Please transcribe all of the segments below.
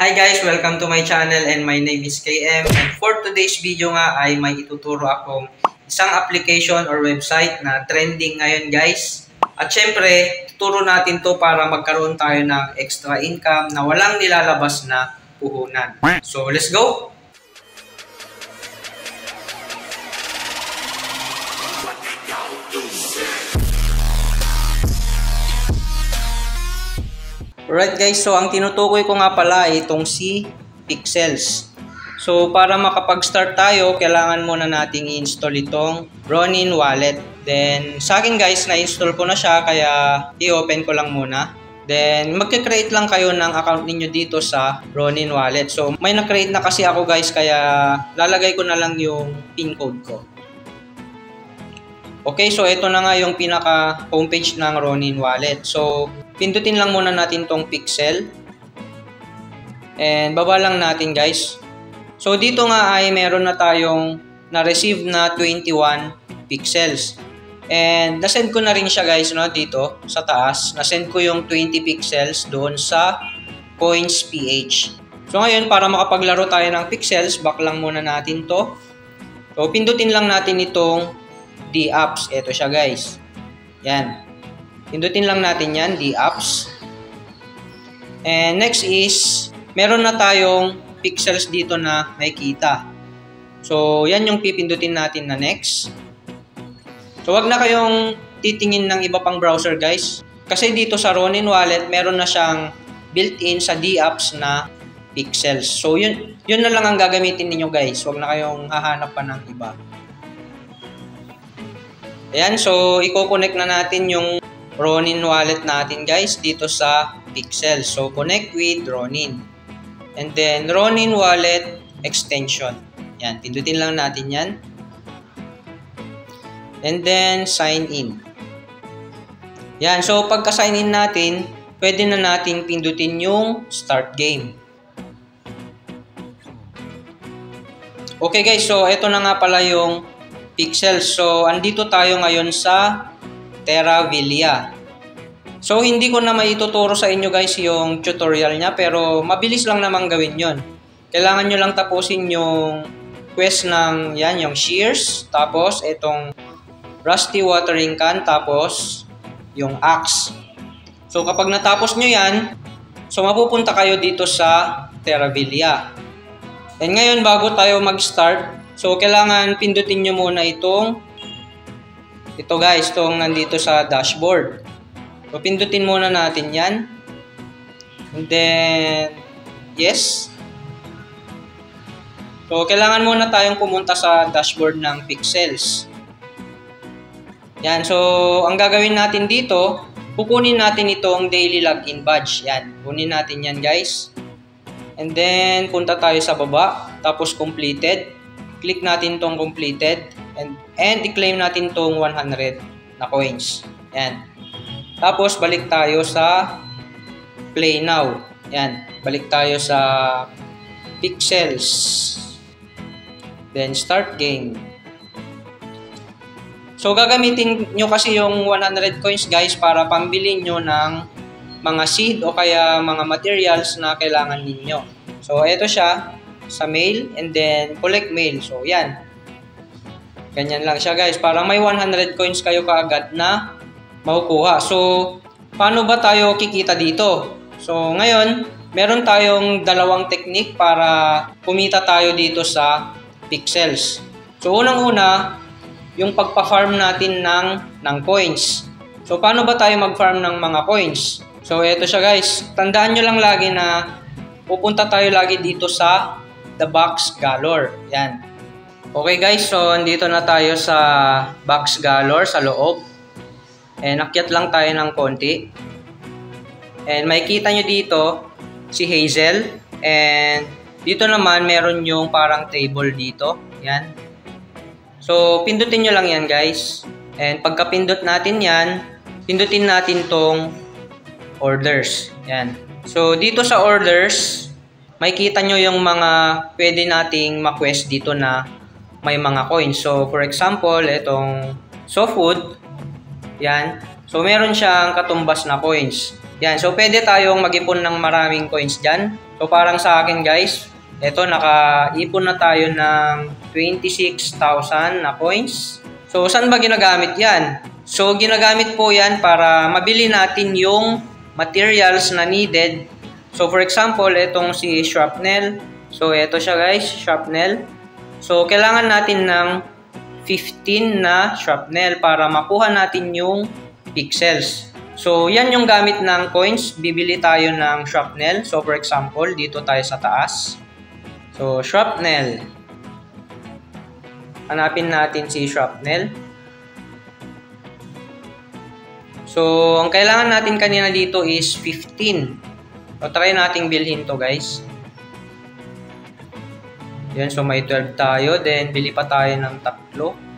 Hi guys! Welcome to my channel and my name is KM. And for today's video nga ay may ituturo akong isang application or website na trending ngayon guys. At syempre, tuturo natin to para magkaroon tayo ng extra income na walang nilalabas na puhunan. So let's go! Alright guys, so ang tinutukoy ko nga pala ay itong si Pixels. So para makapag-start tayo, kailangan muna nating i-install itong Ronin Wallet. Then sa akin guys, na-install ko na siya kaya i-open ko lang muna. Then magka-create lang kayo ng account ninyo dito sa Ronin Wallet. So may na-create na kasi ako guys kaya lalagay ko na lang yung PIN code ko. Okay, so ito na nga yung pinaka homepage ng Ronin Wallet. So pindutin lang muna natin tong pixel. And baba lang natin guys. So dito nga ay meron na tayong na-receive na 21 pixels. And nasend ko na rin siya guys no, dito sa taas. Nasend ko yung 20 pixels doon sa coins.ph. So ngayon para makapaglaro tayo ng pixels, back lang muna natin to. So pindutin lang natin itong D-apps. Ito siya guys. Yan. Pindutin lang natin yan, D-apps. And next is, meron na tayong pixels dito na makikita. So, yan yung pipindutin natin na next. So, wag na kayong titingin ng iba pang browser guys. Kasi dito sa Ronin Wallet, meron na siyang built-in sa D-apps na pixels. So, yun na lang ang gagamitin ninyo guys. Wag na kayong hahanap pa ng iba. Ayan, so i-connect na natin yung Ronin Wallet natin guys dito sa Pixels. So connect with Ronin. And then Ronin Wallet extension. Yan, pindutin lang natin yan. And then sign in. Yan, so pagka sign in natin, pwede na natin pindutin yung start game. Okay guys, so ito na nga pala yung Pixels. So andito tayo ngayon sa Terravilla. So hindi ko na maituturo sa inyo guys yung tutorial niya pero mabilis lang namang gawin yon. Kailangan nyo lang tapusin yung quest ng yan, yung shears, tapos itong rusty watering can, tapos yung axe. So kapag natapos nyo yan, so mapupunta kayo dito sa Terravilla. And ngayon bago tayo mag-start, so kailangan pindutin nyo muna ito guys, itong nandito sa dashboard. So pindutin muna natin yan. And then, yes. So kailangan muna tayong pumunta sa dashboard ng Pixels. Yan, so ang gagawin natin dito, kukunin natin itong daily login badge. Yan, kunin natin yan guys. And then, punta tayo sa baba, tapos completed. Click natin tong completed and i-claim natin tong 100 na coins. Yan. Tapos balik tayo sa play now. Yan. Balik tayo sa Pixels. Then start game. So gagamitin nyo kasi yung 100 coins guys para pambili nyo ng mga seed o kaya mga materials na kailangan ninyo. So ito siya. Sa mail and then collect mail. So yan. Ganyan lang siya guys. Parang may 100 coins kayo kaagad na makukuha. So paano ba tayo kikita dito? So ngayon, meron tayong dalawang technique para kumita tayo dito sa Pixels. So unang-una, yung pagpa-farm natin ng coins. So paano ba tayo mag-farm ng mga coins? So eto siya guys. Tandaan nyo lang lagi na pupunta tayo lagi dito sa The Box Galore. Yan. Okay guys, so andito na tayo sa Box Galore sa loob. And akyat lang tayo ng konti. And makikita nyo dito si Hazel. And dito naman meron yung parang table dito. Yan. So pindutin nyo lang yan guys. And pagka pindot natin yan, pindutin natin tong orders. Yan. So dito sa orders, makikita nyo yung mga pwede nating ma-quest dito na may mga coins. So, for example, itong SoFood, yan. So, meron siyang katumbas na coins. Yan, so pwede tayong mag-ipon ng maraming coins dyan. So parang sa akin guys, eto naka-ipon na tayo ng 26,000 na coins. So saan ba ginagamit yan? So ginagamit po yan para mabili natin yung materials na needed. So for example, etong si shrapnel. So eto siya guys, shrapnel. So kailangan natin ng 15 na shrapnel para makuha natin yung pixels. So, yan yung gamit ng coins. Bibili tayo ng shrapnel. So, for example, dito tayo sa taas. So, shrapnel. Hanapin natin si shrapnel. So, ang kailangan natin kanina dito is 15. So, try nating bilhin to guys. Yan, so may 12 tayo. Then, bili pa tayo ng 3.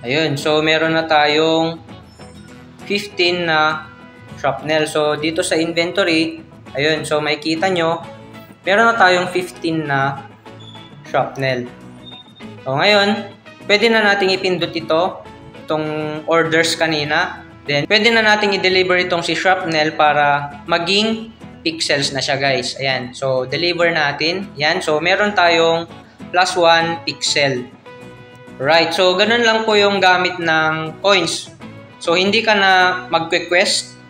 Ayun, so meron na tayong 15 na shrapnel. So, dito sa inventory, ayun, so makikita nyo, meron na tayong 15 na shrapnel. So, ngayon, pwede na nating ipindot itong orders kanina. Then, pwede na nating i-deliver itong si shrapnel para maging pixels na siya, guys. Ayan, so deliver natin. Ayan, so meron tayong +1 pixel. Right, so ganun lang po yung gamit ng coins. So hindi ka na mag-request,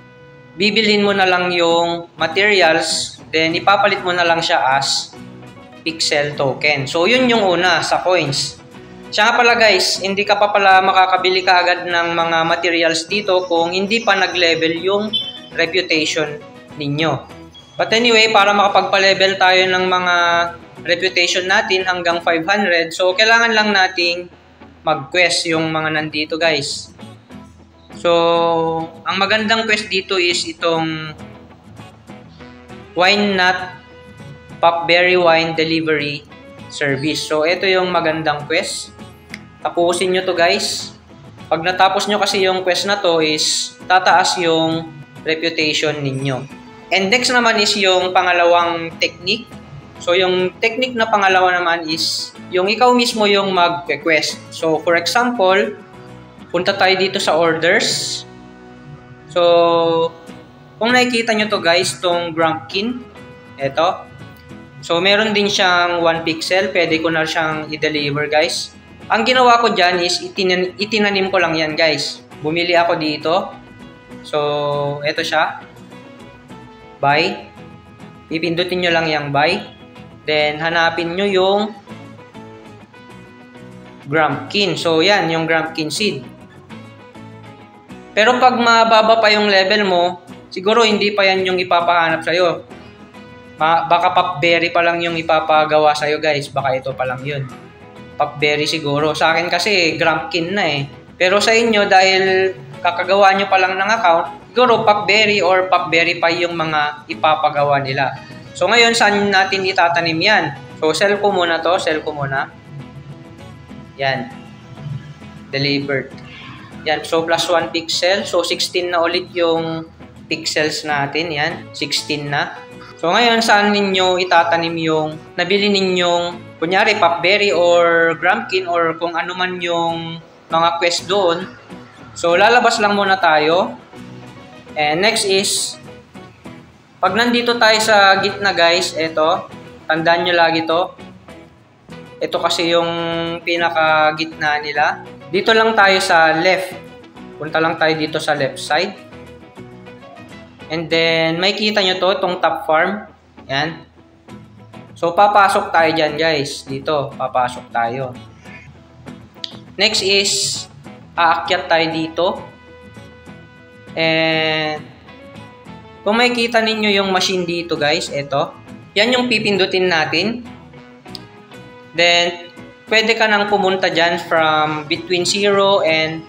bibilhin mo na lang yung materials, then ipapalit mo na lang siya as pixel token. So yun yung una sa coins. Siya nga pala guys, hindi ka pa pala makakabili kaagad ng mga materials dito kung hindi pa nag-level yung reputation ninyo. But anyway, para makapagpa-level tayo ng mga reputation natin hanggang 500, so kailangan lang nating mag-quest yung mga nandito guys. So, ang magandang quest dito is itong Wine Nut Popberry Wine Delivery Service. So, ito yung magandang quest. Tapusin nyo to guys. Pag natapos nyo kasi yung quest na to is tataas yung reputation ninyo. And next naman is yung pangalawang technique. So, yung technique na pangalawa naman is yung ikaw mismo yung mag-request. So, for example, punta tayo dito sa orders. So, kung nakikita nyo to guys, tong Grumpkin, eto. So, meron din siyang 1 pixel. Pwede ko na siyang i-deliver guys. Ang ginawa ko dyan is itinanim ko lang yan guys. Bumili ako dito. So, eto siya. Buy. Pipindutin nyo lang yung buy. Then, hanapin nyo yung Grumpkin. So, yan, yung Grumpkin seed. Pero pag mababa pa yung level mo, siguro hindi pa yan yung ipapahanap sa'yo. Baka Popberry pa lang yung ipapagawa sa'yo, guys. Baka ito pa lang yun. Popberry siguro. Sa akin kasi, Grumpkin na eh. Pero sa inyo, dahil kakagawa nyo pa lang ng account, siguro Popberry or Popberry pa yung mga ipapagawa nila. So, ngayon, saan natin itatanim yan? So, sell ko muna to. Sell ko muna. Yan. Delivered. Yan. So, +1 pixel. So, 16 na ulit yung pixels natin. Yan. 16 na. So, ngayon, saan ninyo itatanim yung nabili ninyong, kunyari, Popberry or Grumpkin or kung ano man yung mga quest doon. So, lalabas lang muna tayo. And next is, pag nandito tayo sa gitna guys, eto, tandaan nyo lagi to. Ito kasi yung pinaka gitna nila. Dito lang tayo sa left. Punta lang tayo dito sa left side. And then, may kita nyo to, itong top farm. Yan. So, papasok tayo dyan guys. Dito, papasok tayo. Next is, aakyat tayo dito. And kung makikita ninyo yung machine dito guys, ito. Yan yung pipindutin natin. Then, pwede ka nang pumunta dyan from between 0 and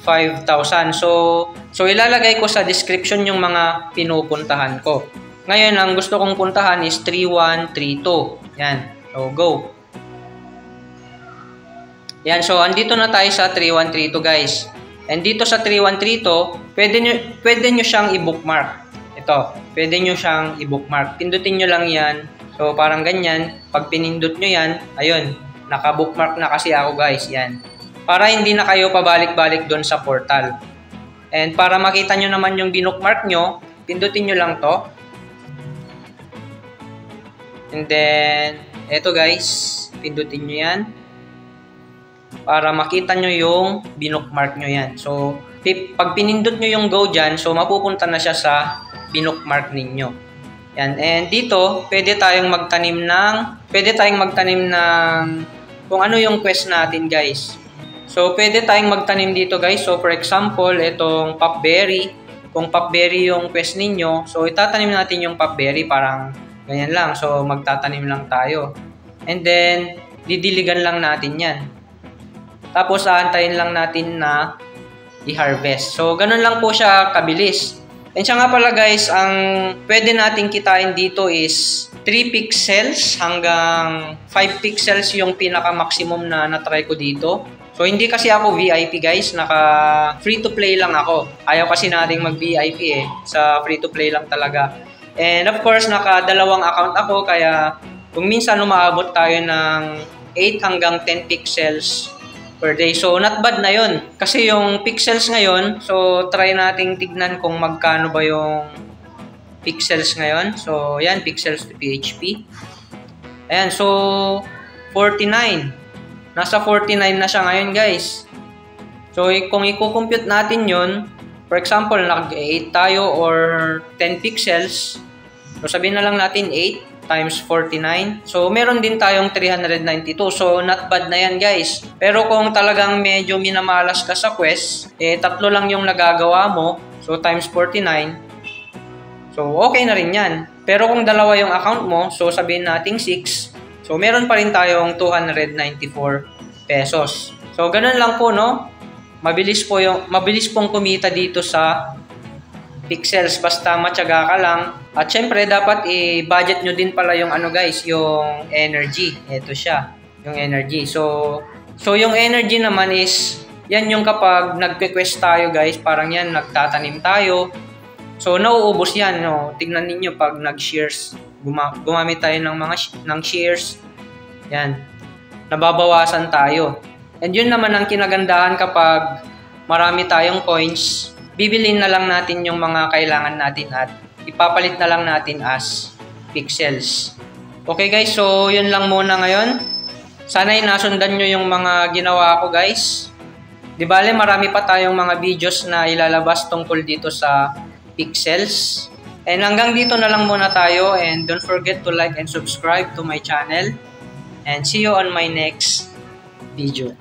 5,000. So ilalagay ko sa description yung mga pinupuntahan ko. Ngayon, ang gusto kong puntahan is 3132. Yan. So, go. Yan. So, andito na tayo sa 3132 guys. And dito sa 3132, pwede nyo siyang i-bookmark. Ito, pwede nyo siyang i-bookmark. Pindutin nyo lang yan. So, parang ganyan. Pag pinindot nyo yan, ayun, naka-bookmark na kasi ako guys. Yan. para hindi na kayo pabalik-balik doon sa portal. And para makita nyo naman yung binookmark nyo, pindutin nyo lang to. And then, eto guys, pindutin nyo yan. Para makita nyo yung binookmark nyo yan. So, pag pinindot nyo yung go dyan, so mapupunta na siya sa binookmark ninyo. Yan. And dito, pwede tayong magtanim ng kung ano yung quest natin guys. So, pwede tayong magtanim dito guys. So, for example, itong popberry. Kung popberry yung quest ninyo, so itatanim natin yung popberry parang ganyan lang. So, magtatanim lang tayo. And then, didiligan lang natin yan. Tapos, aantayin lang natin na i-harvest. So, ganun lang po siya kabilis. And siya nga pala guys, ang pwede natin kitain dito is 3 pixels hanggang 5 pixels yung pinaka-maximum na na-try ko dito. So, hindi kasi ako VIP guys, naka free-to-play lang ako. Ayaw kasi nating mag-VIP sa free-to-play lang talaga. And of course, naka-2 account ako, kaya kung minsan umaabot tayo ng 8 hanggang 10 pixels per day. So, not bad na yun. Kasi yung pixels ngayon, so try nating tignan kung magkano ba yung pixels ngayon. So, yan, pixels to PHP. Ayan, so 49. Nasa 49 na siya ngayon guys. So kung i-compute natin yun, for example, nag-8 tayo or 10 pixels. So sabihin na lang natin 8 times 49. So meron din tayong 392. So not bad na yan guys. Pero kung talagang medyo minamalas ka sa quest, 3 lang yung nagagawa mo. So times 49. So okay na rin yan. Pero kung 2 yung account mo, so sabihin natin 6. So, meron pa rin tayong 294 pesos. So, ganun lang po, no? Mabilis pong kumita dito sa pixels. Basta matyaga ka lang. At syempre, dapat i-budget nyo din pala yung ano guys, yung energy. Ito siya, yung energy. So yung energy naman is, yan yung kapag nag-request tayo guys, parang yan, nagtatanim tayo. So, nauubos yan, no? Tignan ninyo pag nag-shares. Gumamit tayo ng shares. Yan. Nababawasan tayo. And yun naman ang kinagandahan kapag marami tayong coins. Bibilin na lang natin yung mga kailangan natin at ipapalit na lang natin as pixels. Okay guys, so yun lang muna ngayon. Sana'y nasundan nyo yung mga ginawa ko guys. Di bale, marami pa tayong mga videos na ilalabas tungkol dito sa pixels. And hanggang dito na lang muna tayo, and don't forget to like and subscribe to my channel, and see you on my next video.